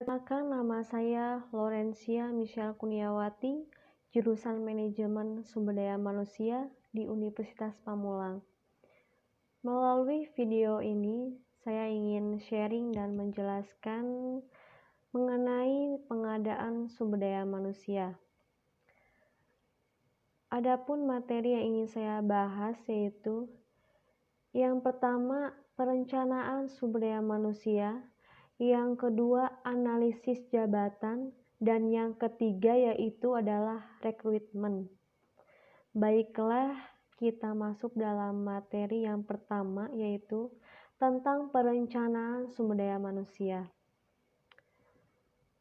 Perkenalkan, nama saya Lorencia Michelle Kurniawati, jurusan Manajemen Sumber Daya Manusia di Universitas Pamulang. Melalui video ini, saya ingin sharing dan menjelaskan mengenai pengadaan sumber daya manusia. Adapun materi yang ingin saya bahas yaitu yang pertama, perencanaan sumber daya manusia. Yang kedua, analisis jabatan, dan yang ketiga yaitu adalah rekrutmen. Baiklah, kita masuk dalam materi yang pertama yaitu tentang perencanaan sumber daya manusia.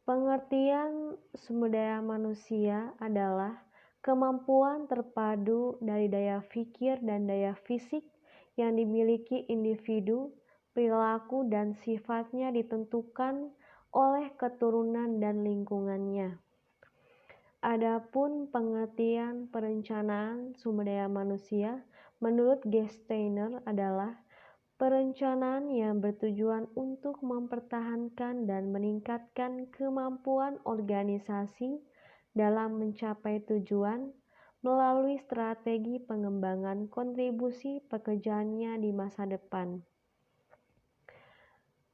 Pengertian sumber daya manusia adalah kemampuan terpadu dari daya pikir dan daya fisik yang dimiliki individu. Perilaku dan sifatnya ditentukan oleh keturunan dan lingkungannya. Adapun pengertian perencanaan sumber daya manusia menurut Gesteiner adalah perencanaan yang bertujuan untuk mempertahankan dan meningkatkan kemampuan organisasi dalam mencapai tujuan melalui strategi pengembangan kontribusi pekerjaannya di masa depan.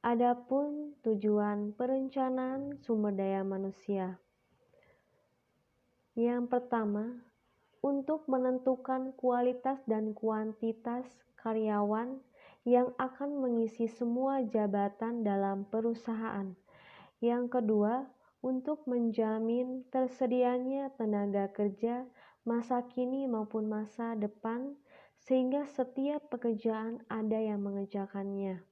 Adapun tujuan perencanaan sumber daya manusia. Yang pertama, untuk menentukan kualitas dan kuantitas karyawan yang akan mengisi semua jabatan dalam perusahaan. Yang kedua, untuk menjamin tersedianya tenaga kerja masa kini maupun masa depan sehingga setiap pekerjaan ada yang mengerjakannya.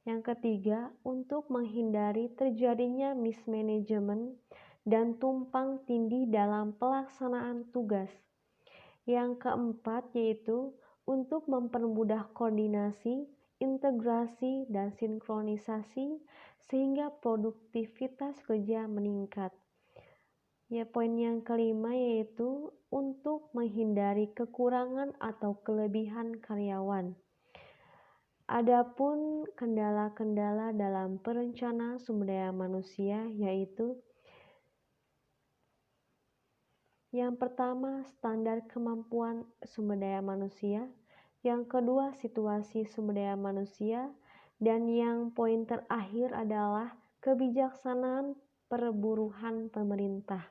Yang ketiga, untuk menghindari terjadinya mismanagement dan tumpang tindih dalam pelaksanaan tugas. Yang keempat yaitu untuk mempermudah koordinasi, integrasi, dan sinkronisasi sehingga produktivitas kerja meningkat. Poin yang kelima yaitu untuk menghindari kekurangan atau kelebihan karyawan. Adapun kendala-kendala dalam perencanaan sumber daya manusia yaitu yang pertama, standar kemampuan sumber daya manusia. Yang kedua, situasi sumber daya manusia. Dan yang poin terakhir adalah kebijaksanaan perburuhan pemerintah.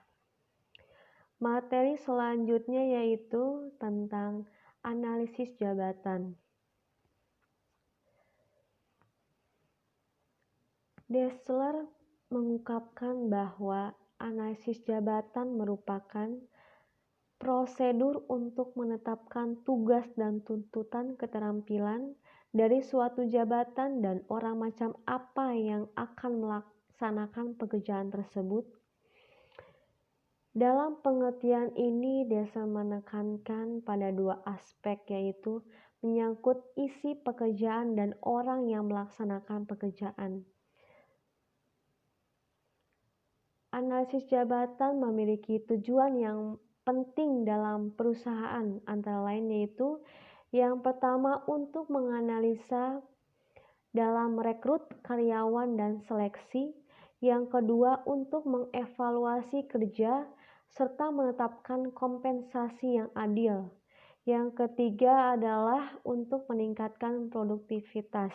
Materi selanjutnya yaitu tentang analisis jabatan. Dessler mengungkapkan bahwa analisis jabatan merupakan prosedur untuk menetapkan tugas dan tuntutan keterampilan dari suatu jabatan dan orang macam apa yang akan melaksanakan pekerjaan tersebut. Dalam pengertian ini, Dessler menekankan pada dua aspek yaitu menyangkut isi pekerjaan dan orang yang melaksanakan pekerjaan. Analisis jabatan memiliki tujuan yang penting dalam perusahaan, antara lain yaitu yang pertama untuk menganalisa dalam rekrut karyawan dan seleksi, yang kedua untuk mengevaluasi kerja serta menetapkan kompensasi yang adil, yang ketiga adalah untuk meningkatkan produktivitas.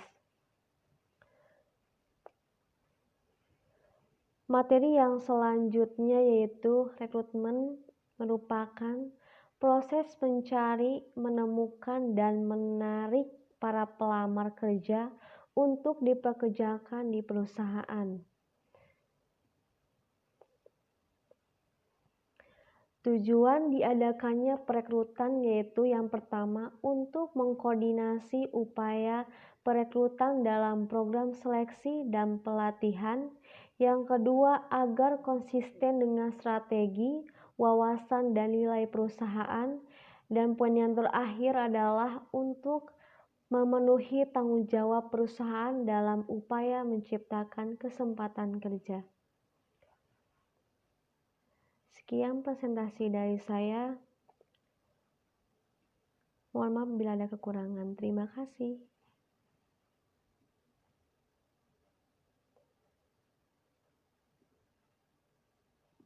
Materi yang selanjutnya yaitu rekrutmen merupakan proses mencari, menemukan, dan menarik para pelamar kerja untuk dipekerjakan di perusahaan. Tujuan diadakannya perekrutan yaitu yang pertama untuk mengkoordinasi upaya perekrutan dalam program seleksi dan pelatihan. Yang kedua, agar konsisten dengan strategi, wawasan, dan nilai perusahaan. Dan poin yang terakhir adalah untuk memenuhi tanggung jawab perusahaan dalam upaya menciptakan kesempatan kerja. Sekian presentasi dari saya. Mohon maaf bila ada kekurangan. Terima kasih.